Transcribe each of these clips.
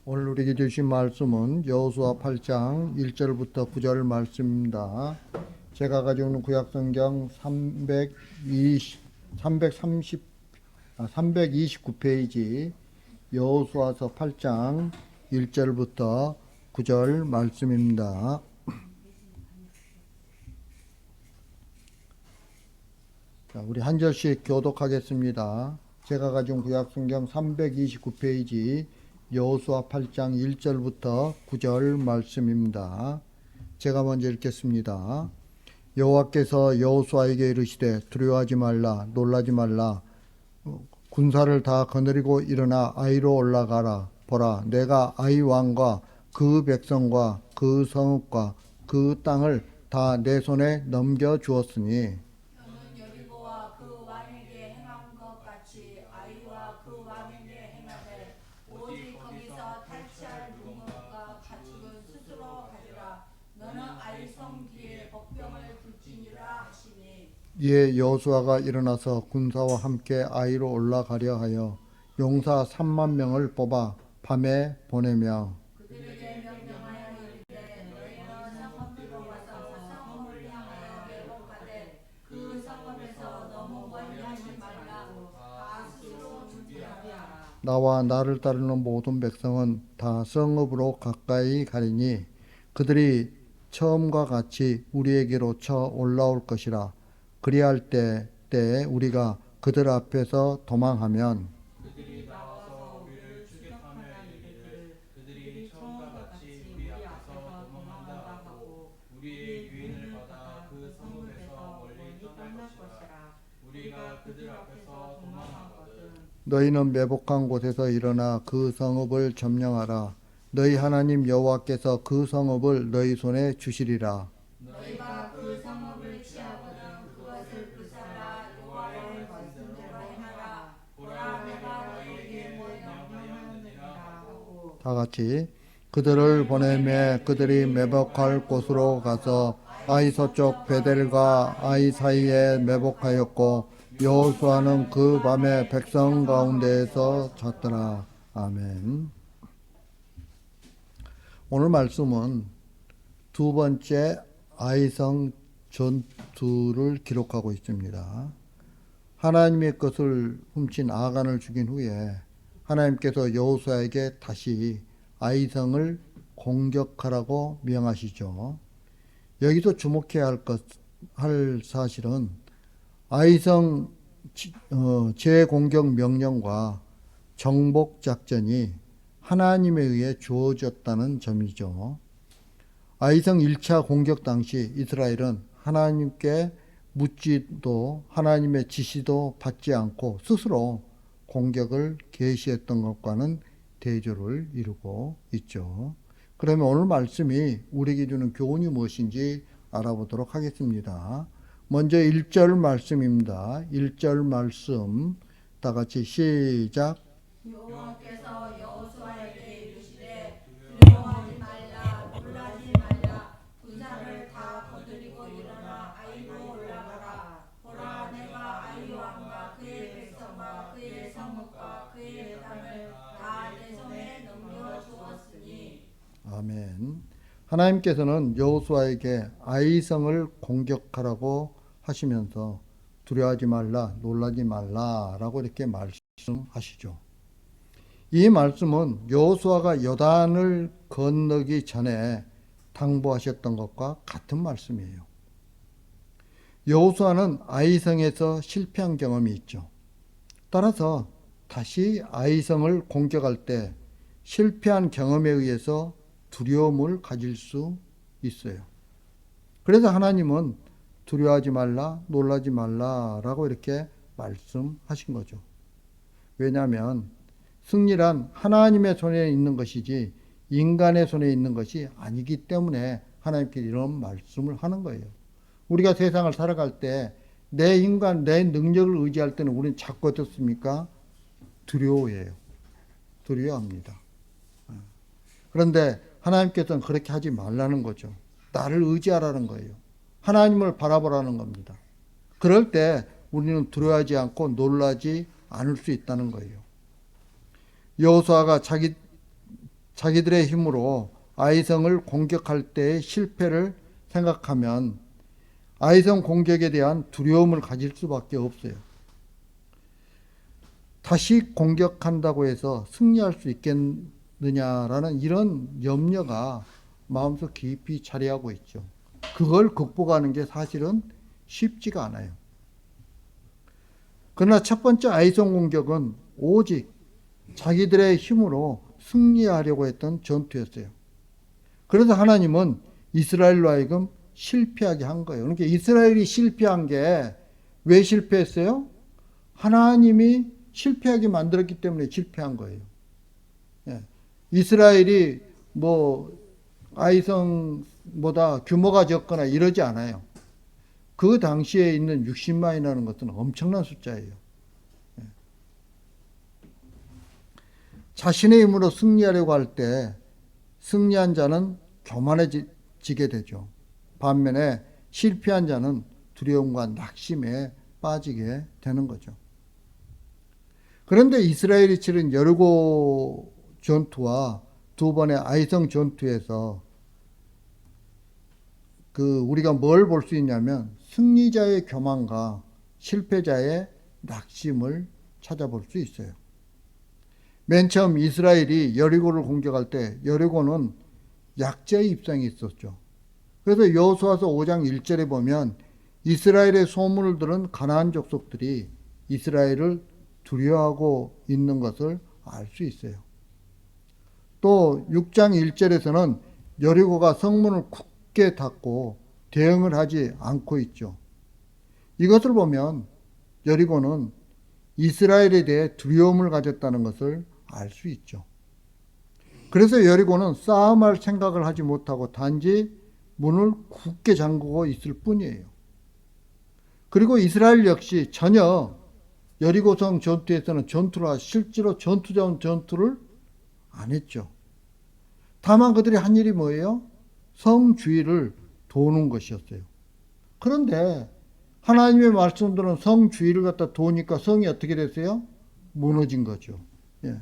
오늘 우리에게 주신 말씀은 여호수아 8장 1절부터 9절 말씀입니다. 제가 가지고 있는 구약성경 329페이지 여호수아서 8장 1절부터 9절 말씀입니다. 자, 우리 한 절씩 교독하겠습니다. 제가 가진 구약성경 329페이지 여호수아 8장 1절부터 9절 말씀입니다. 제가 먼저 읽겠습니다. 여호와께서 여호수아에게 이르시되 두려워하지 말라 놀라지 말라 군사를 다 거느리고 일어나 아이로 올라가라. 보라 내가 아이 왕과 그 백성과 그 성읍과 그 땅을 다 내 손에 넘겨 주었으니 이에 여호수아가 일어나서 군사와 함께 아이로 올라가려 하여 용사 3만 명을 뽑아 밤에 보내며 나와 나를 따르는 모든 백성은 다 성읍으로 가까이 가리니 그들이 처음과 같이 우리에게로 쳐 올라올 것이라. 그리할 때에 우리가 그들 앞에서 도망하면 그들이 나와서 우리를 추격하며 이르기를 그들이 처음과 같이 우리 앞에서 도망한다 하고 우리의 유인을 받아 그 성읍에서 멀리 떠날 것이라. 우리가 그들 앞에서 도망하거든 너희는 매복한 곳에서 일어나 그 성읍을 점령하라. 너희 하나님 여호와께서 그 성읍을 너희 손에 주시리라. 너희가 그 성읍을 취하거든 그것을 불살라 여호와의 말씀대로 행하라. 보라 내가 너희에게 명령하느니라 하고 다 같이 그들을 보내매 그들이 매복할 곳으로 가서 아이 서쪽 베델과 아이 사이에 매복하였고 여호수아는 그 밤에 백성 가운데에서 잤더라. 아멘. 오늘 말씀은 두 번째 아이성 전투를 기록하고 있습니다. 하나님의 것을 훔친 아간을 죽인 후에 하나님께서 여호수아에게 다시 아이성을 공격하라고 명하시죠. 여기서 주목해야 할 사실은 아이성 재공격 명령과 정복 작전이 하나님에 의해 주어졌다는 점이죠. 아이성 1차 공격 당시 이스라엘은 하나님께 묻지도 하나님의 지시도 받지 않고 스스로 공격을 개시했던 것과는 대조를 이루고 있죠. 그러면 오늘 말씀이 우리에게 주는 교훈이 무엇인지 알아보도록 하겠습니다. 먼저 1절 말씀입니다. 1절 말씀 다 같이 시작. 여호와께서 여호수아에게 이르시되 두려워하지 말라 놀라지 말라 군사를 다 거느리고 일어나 아이로 올라가라. 보라 내가 아이 왕과 그의 백성과 그의 성읍과 그의 땅을 다 내 손에 넘겨 주었으니. 아멘. 하나님께서는 여호수아에게 아이성을 공격하라고 하시면서 두려워하지 말라, 놀라지 말라라고 이렇게 말씀하시죠. 이 말씀은 여호수아가 요단을 건너기 전에 당부하셨던 것과 같은 말씀이에요. 여호수아는 아이성에서 실패한 경험이 있죠. 따라서 다시 아이성을 공격할 때 실패한 경험에 의해서 두려움을 가질 수 있어요. 그래서 하나님은 두려워하지 말라, 놀라지 말라라고 이렇게 말씀하신 거죠. 왜냐하면 승리란 하나님의 손에 있는 것이지 인간의 손에 있는 것이 아니기 때문에 하나님께 이런 말씀을 하는 거예요. 우리가 세상을 살아갈 때 내 인간, 내 능력을 의지할 때는 우리는 자꾸 어떻습니까? 두려워해요. 두려워합니다. 그런데 하나님께서는 그렇게 하지 말라는 거죠. 나를 의지하라는 거예요. 하나님을 바라보라는 겁니다. 그럴 때 우리는 두려워하지 않고 놀라지 않을 수 있다는 거예요. 여호수아가 자기 자기들의 힘으로 아이성을 공격할 때의 실패를 생각하면 아이성 공격에 대한 두려움을 가질 수밖에 없어요. 다시 공격한다고 해서 승리할 수 있겠느냐라는 이런 염려가 마음속 깊이 자리하고 있죠. 그걸 극복하는 게 사실은 쉽지가 않아요. 그러나 첫 번째 아이성 공격은 오직 자기들의 힘으로 승리하려고 했던 전투였어요. 그래서 하나님은 이스라엘로 하여금 실패하게 한 거예요. 그러니까 이스라엘이 실패한 게 왜 실패했어요? 하나님이 실패하게 만들었기 때문에 실패한 거예요. 예. 이스라엘이 뭐 아이성보다 규모가 적거나 이러지 않아요. 그 당시에 있는 60만이라는 것은 엄청난 숫자예요. 예. 자신의 힘으로 승리하려고 할 때 승리한 자는 교만해지게 되죠. 반면에 실패한 자는 두려움과 낙심에 빠지게 되는 거죠. 그런데 이스라엘이 치른 여리고 전투와 두 번의 아이성 전투에서 우리가 뭘 볼 수 있냐면 승리자의 교만과 실패자의 낙심을 찾아볼 수 있어요. 맨 처음 이스라엘이 여리고를 공격할 때 여리고는 약자의 입장이 있었죠. 그래서 여호수아서 5장 1절에 보면 이스라엘의 소문을 들은 가나안 족속들이 이스라엘을 두려워하고 있는 것을 알 수 있어요. 또 6장 1절에서는 여리고가 성문을 굳게 닫고 대응을 하지 않고 있죠. 이것을 보면 여리고는 이스라엘에 대해 두려움을 가졌다는 것을 알 수 있죠. 그래서 여리고는 싸움할 생각을 하지 못하고 단지 문을 굳게 잠그고 있을 뿐이에요. 그리고 이스라엘 역시 전혀 여리고성 전투에서는 실제로 전투를 안 했죠. 다만 그들이 한 일이 뭐예요? 성 주위를 도는 것이었어요. 그런데 하나님의 말씀대로는 성 주위를 갖다 도니까 성이 어떻게 됐어요? 무너진 거죠. 예.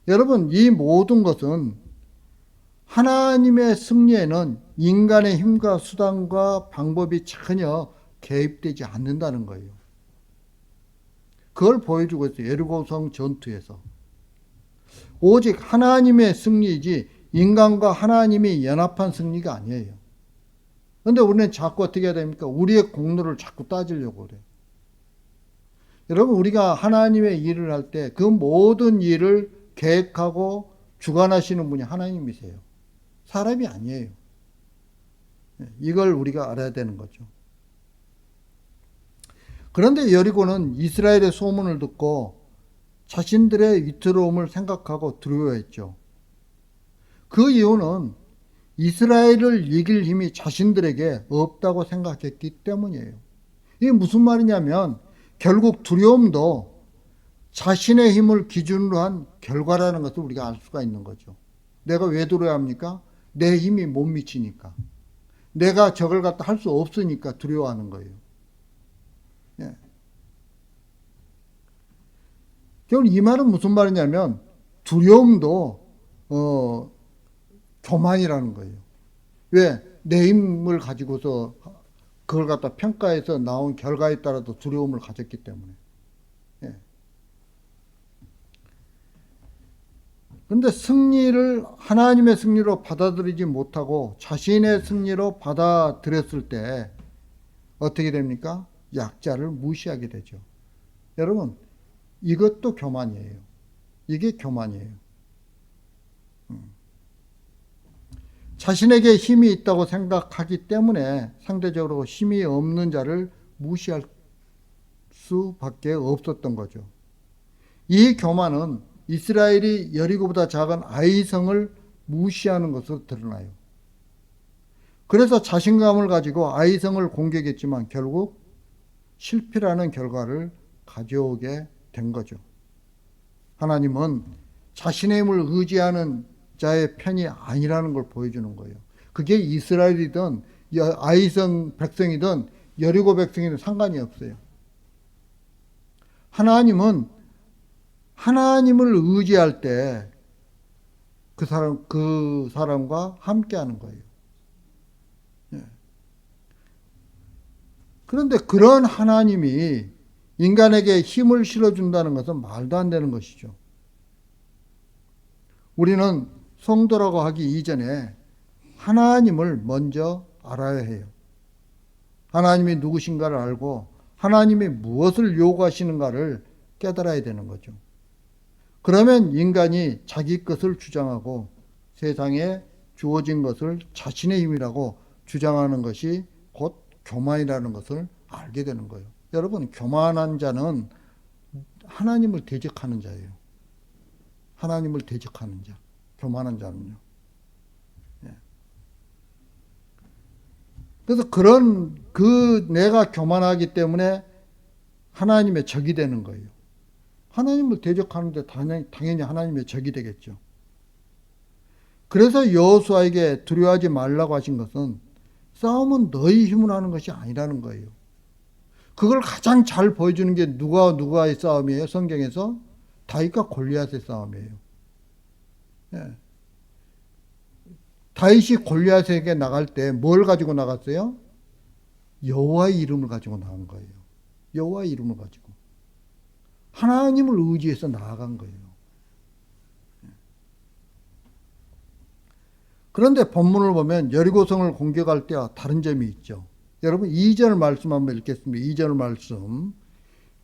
여러분, 이 모든 것은 하나님의 승리에는 인간의 힘과 수단과 방법이 전혀 개입되지 않는다는 거예요. 그걸 보여주고 있어요. 여리고성 전투에서. 오직 하나님의 승리이지 인간과 하나님이 연합한 승리가 아니에요. 그런데 우리는 자꾸 어떻게 해야 됩니까? 우리의 공로를 자꾸 따지려고 그래요. 여러분, 우리가 하나님의 일을 할 때 그 모든 일을 계획하고 주관하시는 분이 하나님이세요. 사람이 아니에요. 이걸 우리가 알아야 되는 거죠. 그런데 여리고는 이스라엘의 소문을 듣고 자신들의 위태로움을 생각하고 두려워했죠. 그 이유는 이스라엘을 이길 힘이 자신들에게 없다고 생각했기 때문이에요. 이게 무슨 말이냐면 결국 두려움도 자신의 힘을 기준으로 한 결과라는 것을 우리가 알 수가 있는 거죠. 내가 왜 두려워합니까? 내 힘이 못 미치니까. 내가 저걸 갖다 할 수 없으니까 두려워하는 거예요. 예. 결국 이 말은 무슨 말이냐면 두려움도 교만이라는 거예요. 왜? 내 힘을 가지고서 그걸 갖다 평가해서 나온 결과에 따라서 두려움을 가졌기 때문에. 예. 그런데 승리를 하나님의 승리로 받아들이지 못하고 자신의 승리로 받아들였을 때 어떻게 됩니까? 약자를 무시하게 되죠. 여러분, 이것도 교만이에요. 이게 교만이에요. 자신에게 힘이 있다고 생각하기 때문에 상대적으로 힘이 없는 자를 무시할 수밖에 없었던 거죠. 이 교만은 이스라엘이 여리고보다 작은 아이성을 무시하는 것으로 드러나요. 그래서 자신감을 가지고 아이성을 공격했지만 결국 실패라는 결과를 가져오게 된 거죠. 하나님은 자신의 힘을 의지하는 자의 편이 아니라는 걸 보여주는 거예요. 그게 이스라엘이든 아이성 백성이든 여리고 백성이든 상관이 없어요. 하나님은 하나님을 의지할 때 그 사람과 함께 하는 거예요. 예. 그런데 그런 하나님이 인간에게 힘을 실어준다는 것은 말도 안 되는 것이죠. 우리는 성도라고 하기 이전에 하나님을 먼저 알아야 해요. 하나님이 누구신가를 알고 하나님이 무엇을 요구하시는가를 깨달아야 되는 거죠. 그러면 인간이 자기 것을 주장하고 세상에 주어진 것을 자신의 힘이라고 주장하는 것이 곧 교만이라는 것을 알게 되는 거예요. 여러분, 교만한 자는 하나님을 대적하는 자예요. 하나님을 대적하는 자, 교만한 자는요. 예. 그래서 내가 교만하기 때문에 하나님의 적이 되는 거예요. 하나님을 대적하는데 당연히 하나님의 적이 되겠죠. 그래서 여호수아에게 두려워하지 말라고 하신 것은 싸움은 너희 힘으로 하는 것이 아니라는 거예요. 그걸 가장 잘 보여주는 게 누가의 싸움이에요? 성경에서 다윗과 골리앗의 싸움이에요. 예. 다윗이 골리앗에게 나갈 때 뭘 가지고 나갔어요? 여호와의 이름을 가지고 나간 거예요. 여호와의 이름을 가지고. 하나님을 의지해서 나아간 거예요. 그런데 본문을 보면 여리고성을 공격할 때와 다른 점이 있죠. 여러분 2절 말씀 한번 읽겠습니다.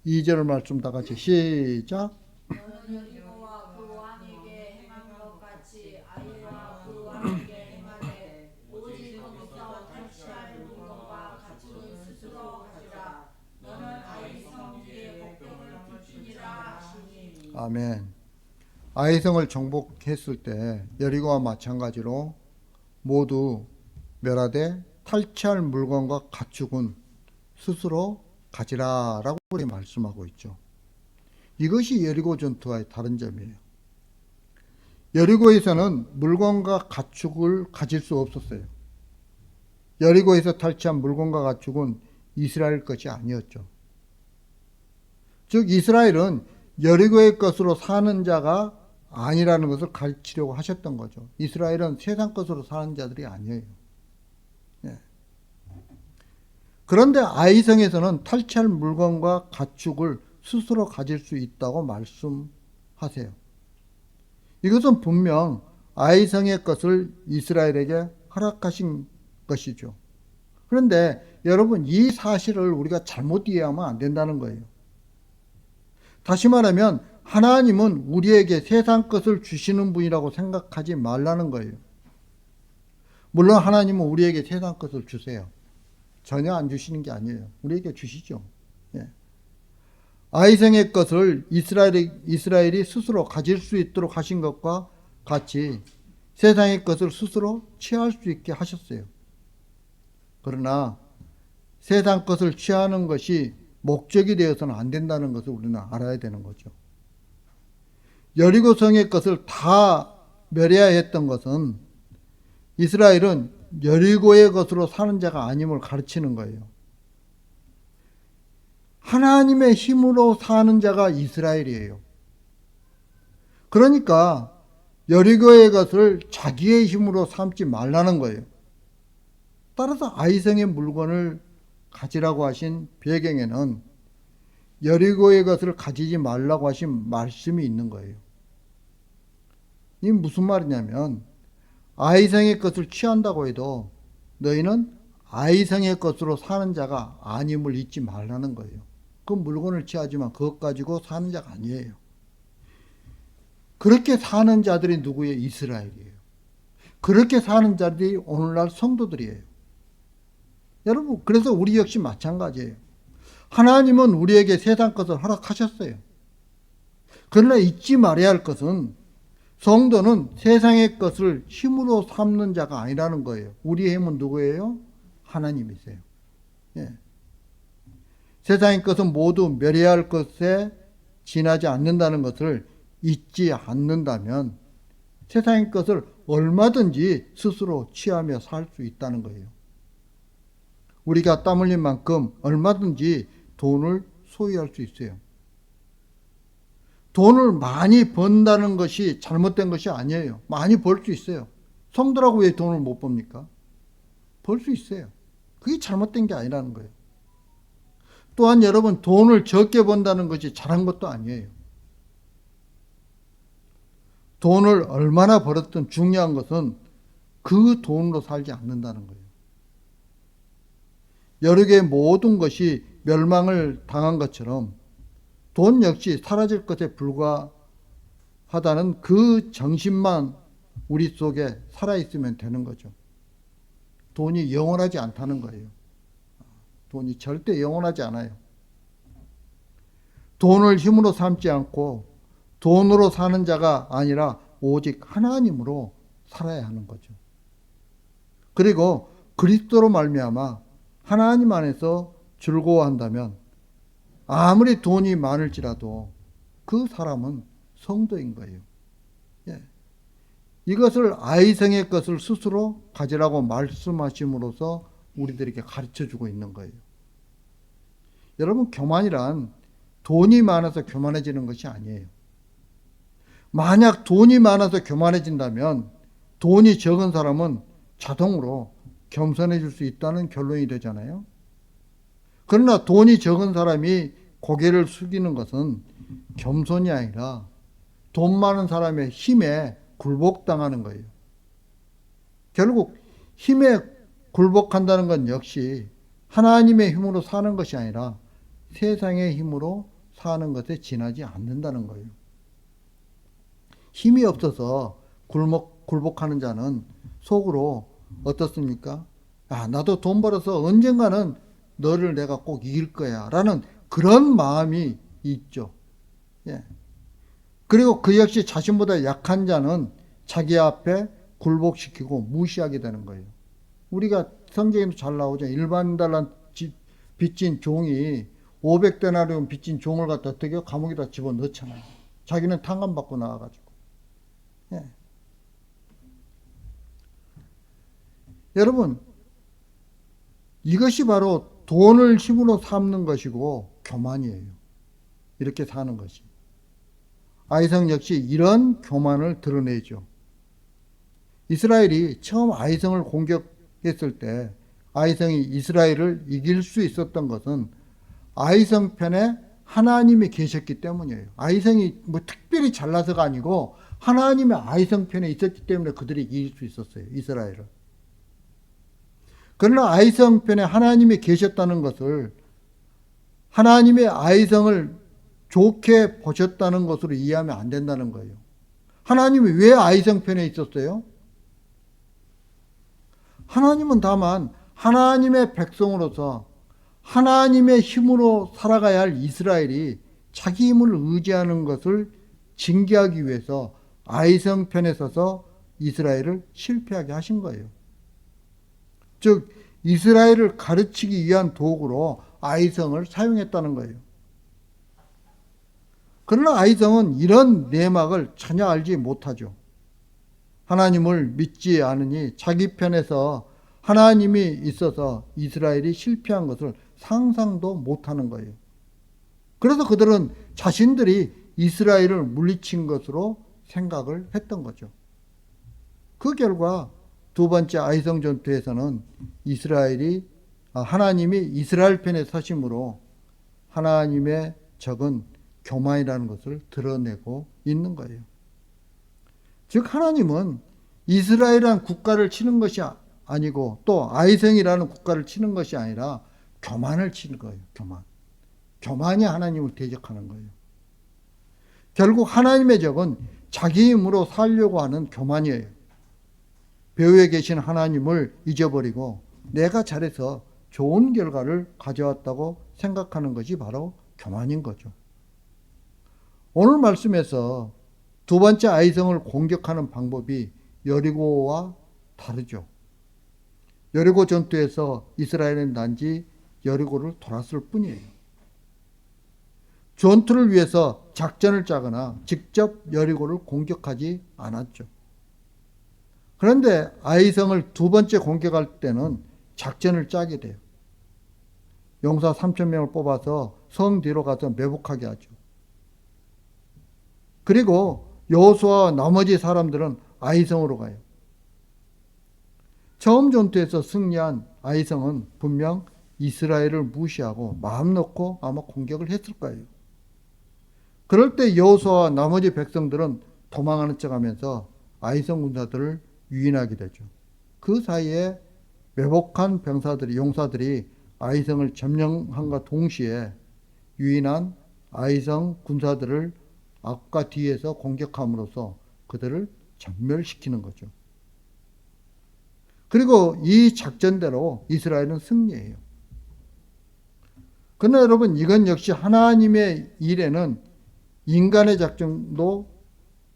2절 말씀 다 같이 시작. 너는 여리고와 그 왕에게 행한 것 같이 아이와 그 왕에게 행하되 오직 거기서 탈취할 물건과 가축은 스스로 가지라. 너는 아이성 뒤에 복병을 붙이니라 하시니. 아멘. 아이성을 정복했을 때 여리고와 마찬가지로 모두 멸하되 탈취할 물건과 가축은 스스로 가지라라고 말씀하고 있죠. 이것이 여리고 전투와의 다른 점이에요. 여리고에서는 물건과 가축을 가질 수 없었어요. 여리고에서 탈취한 물건과 가축은 이스라엘 것이 아니었죠. 즉 이스라엘은 여리고의 것으로 사는 자가 아니라는 것을 가르치려고 하셨던 거죠. 이스라엘은 세상 것으로 사는 자들이 아니에요. 예. 그런데 아이성에서는 탈취할 물건과 가축을 스스로 가질 수 있다고 말씀하세요. 이것은 분명 아이성의 것을 이스라엘에게 허락하신 것이죠. 그런데 여러분 이 사실을 우리가 잘못 이해하면 안 된다는 거예요. 다시 말하면 하나님은 우리에게 세상 것을 주시는 분이라고 생각하지 말라는 거예요. 물론 하나님은 우리에게 세상 것을 주세요. 전혀 안 주시는 게 아니에요. 우리에게 주시죠. 예. 아이성의 것을 이스라엘이 스스로 가질 수 있도록 하신 것과 같이 세상의 것을 스스로 취할 수 있게 하셨어요. 그러나 세상 것을 취하는 것이 목적이 되어서는 안 된다는 것을 우리는 알아야 되는 거죠. 여리고성의 것을 다 멸해야 했던 것은 이스라엘은 여리고의 것으로 사는 자가 아님을 가르치는 거예요. 하나님의 힘으로 사는 자가 이스라엘이에요. 그러니까 여리고의 것을 자기의 힘으로 삼지 말라는 거예요. 따라서 아이성의 물건을 가지라고 하신 배경에는 여리고의 것을 가지지 말라고 하신 말씀이 있는 거예요. 이게 무슨 말이냐면 아이성의 것을 취한다고 해도 너희는 아이성의 것으로 사는 자가 아님을 잊지 말라는 거예요. 그 물건을 취하지만 그것 가지고 사는 자가 아니에요. 그렇게 사는 자들이 누구예요? 이스라엘이에요. 그렇게 사는 자들이 오늘날 성도들이에요. 여러분 그래서 우리 역시 마찬가지예요. 하나님은 우리에게 세상 것을 허락하셨어요. 그러나 잊지 말아야 할 것은 성도는 세상의 것을 힘으로 삼는 자가 아니라는 거예요. 우리의 힘은 누구예요? 하나님이세요. 예. 세상의 것은 모두 멸해야 할 것에 지나지 않는다는 것을 잊지 않는다면 세상의 것을 얼마든지 스스로 취하며 살 수 있다는 거예요. 우리가 땀 흘린 만큼 얼마든지 돈을 소유할 수 있어요. 돈을 많이 번다는 것이 잘못된 것이 아니에요. 많이 벌 수 있어요. 성도라고 왜 돈을 못 법니까? 벌 수 있어요. 그게 잘못된 게 아니라는 거예요. 또한 여러분, 돈을 적게 번다는 것이 잘한 것도 아니에요. 돈을 얼마나 벌었든 중요한 것은 그 돈으로 살지 않는다는 거예요. 여러 개의 모든 것이 멸망을 당한 것처럼 돈 역시 사라질 것에 불과하다는 그 정신만 우리 속에 살아있으면 되는 거죠. 돈이 영원하지 않다는 거예요. 돈이 절대 영원하지 않아요. 돈을 힘으로 삼지 않고 돈으로 사는 자가 아니라 오직 하나님으로 살아야 하는 거죠. 그리고 그리스도로 말미암아 하나님 안에서 즐거워한다면 아무리 돈이 많을지라도 그 사람은 성도인 거예요. 예. 이것을 아이성의 것을 스스로 가지라고 말씀하심으로써 우리들에게 가르쳐주고 있는 거예요. 여러분, 교만이란 돈이 많아서 교만해지는 것이 아니에요. 만약 돈이 많아서 교만해진다면 돈이 적은 사람은 자동으로 겸손해질 수 있다는 결론이 되잖아요. 그러나 돈이 적은 사람이 고개를 숙이는 것은 겸손이 아니라 돈 많은 사람의 힘에 굴복당하는 거예요. 결국 힘에 굴복한다는 건 역시 하나님의 힘으로 사는 것이 아니라 세상의 힘으로 사는 것에 지나지 않는다는 거예요. 힘이 없어서 굴복하는 자는 속으로 어떻습니까? 나도 돈 벌어서 언젠가는 너를 내가 꼭 이길 거야 라는 그런 마음이 있죠. 예. 그리고 그 역시 자신보다 약한 자는 자기 앞에 굴복시키고 무시하게 되는 거예요. 우리가 성경에도 잘 나오죠. 일반 달란 빚진 종이 500데나리온 빚진 종을 갖다 어떻게 감옥에다 집어넣잖아요. 자기는 탕감받고 나와가지고. 예. 여러분, 이것이 바로 돈을 힘으로 삼는 것이고 교만이에요. 이렇게 사는 것이. 아이성 역시 이런 교만을 드러내죠. 이스라엘이 처음 아이성을 공격했을 때 아이성이 이스라엘을 이길 수 있었던 것은 아이성 편에 하나님이 계셨기 때문이에요. 아이성이 뭐 특별히 잘나서가 아니고 하나님의 아이성 편에 있었기 때문에 그들이 이길 수 있었어요. 이스라엘을. 그러나 아이성 편에 하나님이 계셨다는 것을 하나님의 아이성을 좋게 보셨다는 것으로 이해하면 안 된다는 거예요. 하나님이 왜 아이성 편에 있었어요? 하나님은 다만 하나님의 백성으로서 하나님의 힘으로 살아가야 할 이스라엘이 자기 힘을 의지하는 것을 징계하기 위해서 아이성 편에 서서 이스라엘을 실패하게 하신 거예요. 즉 이스라엘을 가르치기 위한 도구로 아이성을 사용했다는 거예요. 그러나 아이성은 이런 내막을 전혀 알지 못하죠. 하나님을 믿지 않으니 자기 편에서 하나님이 있어서 이스라엘이 실패한 것을 상상도 못하는 거예요. 그래서 그들은 자신들이 이스라엘을 물리친 것으로 생각을 했던 거죠. 그 결과 두 번째 아이성 전투에서는 하나님이 이스라엘 편에 서심으로 하나님의 적은 교만이라는 것을 드러내고 있는 거예요. 즉 하나님은 이스라엘이라는 국가를 치는 것이 아니고 또 아이성이라는 국가를 치는 것이 아니라 교만을 치는 거예요. 교만이 하나님을 대적하는 거예요. 결국 하나님의 적은 자기 힘으로 살려고 하는 교만이에요. 배후에 계신 하나님을 잊어버리고 내가 잘해서 좋은 결과를 가져왔다고 생각하는 것이 바로 교만인 거죠. 오늘 말씀에서 두 번째 아이성을 공격하는 방법이 여리고와 다르죠. 여리고 전투에서 이스라엘은 단지 여리고를 돌았을 뿐이에요. 전투를 위해서 작전을 짜거나 직접 여리고를 공격하지 않았죠. 그런데 아이성을 두 번째 공격할 때는 작전을 짜게 돼요. 용사 3,000명을 뽑아서 성 뒤로 가서 매복하게 하죠. 그리고 여호수아와 나머지 사람들은 아이성으로 가요. 처음 전투에서 승리한 아이성은 분명 이스라엘을 무시하고 마음 놓고 아마 공격을 했을 거예요. 그럴 때 여호수아와 나머지 백성들은 도망하는 척하면서 아이성 군사들을 유인하게 되죠. 그 사이에 매복한 병사들이 용사들이 아이성을 점령함과 동시에 유인한 아이성 군사들을 앞과 뒤에서 공격함으로써 그들을 전멸시키는 거죠. 그리고 이 작전대로 이스라엘은 승리해요. 그러나 여러분, 이건 역시 하나님의 일에는 인간의 작전도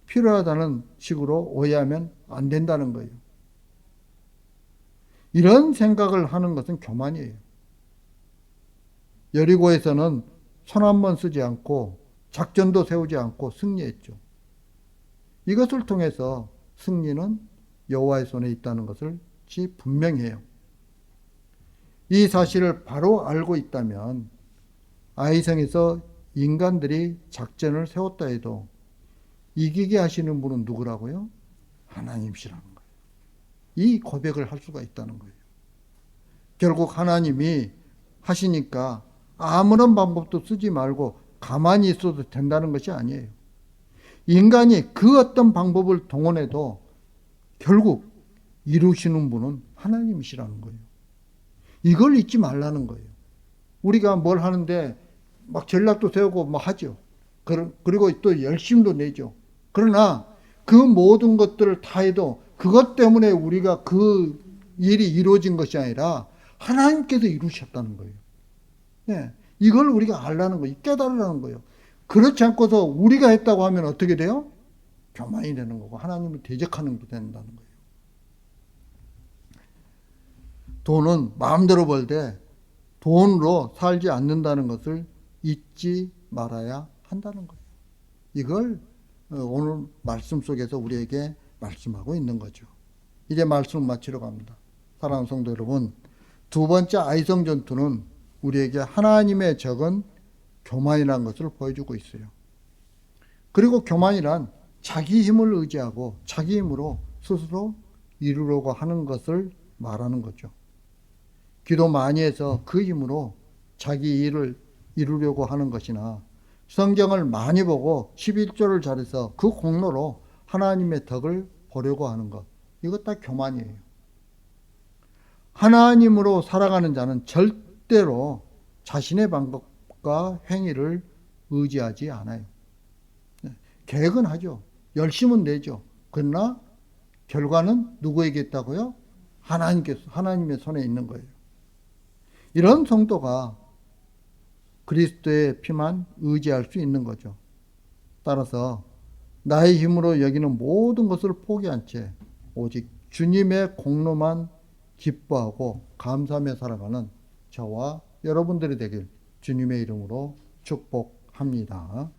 필요하다는 식으로 오해하면 안 된다는 거예요. 이런 생각을 하는 것은 교만이에요. 여리고에서는 손 한 번 쓰지 않고 작전도 세우지 않고 승리했죠. 이것을 통해서 승리는 여호와의 손에 있다는 것을 분명해요. 이 사실을 바로 알고 있다면 아이성에서 인간들이 작전을 세웠다 해도 이기게 하시는 분은 누구라고요? 하나님이시라는 거예요. 이 고백을 할 수가 있다는 거예요. 결국 하나님이 하시니까 아무런 방법도 쓰지 말고 가만히 있어도 된다는 것이 아니에요. 인간이 그 어떤 방법을 동원해도 결국 이루시는 분은 하나님이시라는 거예요. 이걸 잊지 말라는 거예요. 우리가 뭘 하는데 막 전략도 세우고 막 하죠. 그리고 또 열심도 내죠. 그러나 그 모든 것들을 다 해도 그것 때문에 우리가 그 일이 이루어진 것이 아니라 하나님께서 이루셨다는 거예요. 네, 이걸 우리가 알라는 거예요. 깨달으라는 거예요. 그렇지 않고서 우리가 했다고 하면 어떻게 돼요? 교만이 되는 거고 하나님을 대적하는 게 된다는 거예요. 돈은 마음대로 벌되 돈으로 살지 않는다는 것을 잊지 말아야 한다는 거예요. 이걸 오늘 말씀 속에서 우리에게 말씀하고 있는 거죠. 이제 말씀을 마치러 갑니다. 사랑하는 성도 여러분, 두 번째 아이성 전투는 우리에게 하나님의 적은 교만이라는 것을 보여주고 있어요. 그리고 교만이란 자기 힘을 의지하고 자기 힘으로 스스로 이루려고 하는 것을 말하는 거죠. 기도 많이 해서 그 힘으로 자기 일을 이루려고 하는 것이나 성경을 많이 보고 11조를 잘해서 그 공로로 하나님의 덕을 보려고 하는 것, 이것 다 교만이에요. 하나님으로 살아가는 자는 절대로 자신의 방법과 행위를 의지하지 않아요. 계획은 하죠. 열심은 내죠. 그러나 결과는 누구에게 있다고요? 하나님의 손에 있는 거예요. 이런 성도가 그리스도의 피만 의지할 수 있는 거죠. 따라서 나의 힘으로 여기는 모든 것을 포기한 채 오직 주님의 공로만 기뻐하고 감사하며 살아가는 저와 여러분들이 되길 주님의 이름으로 축복합니다.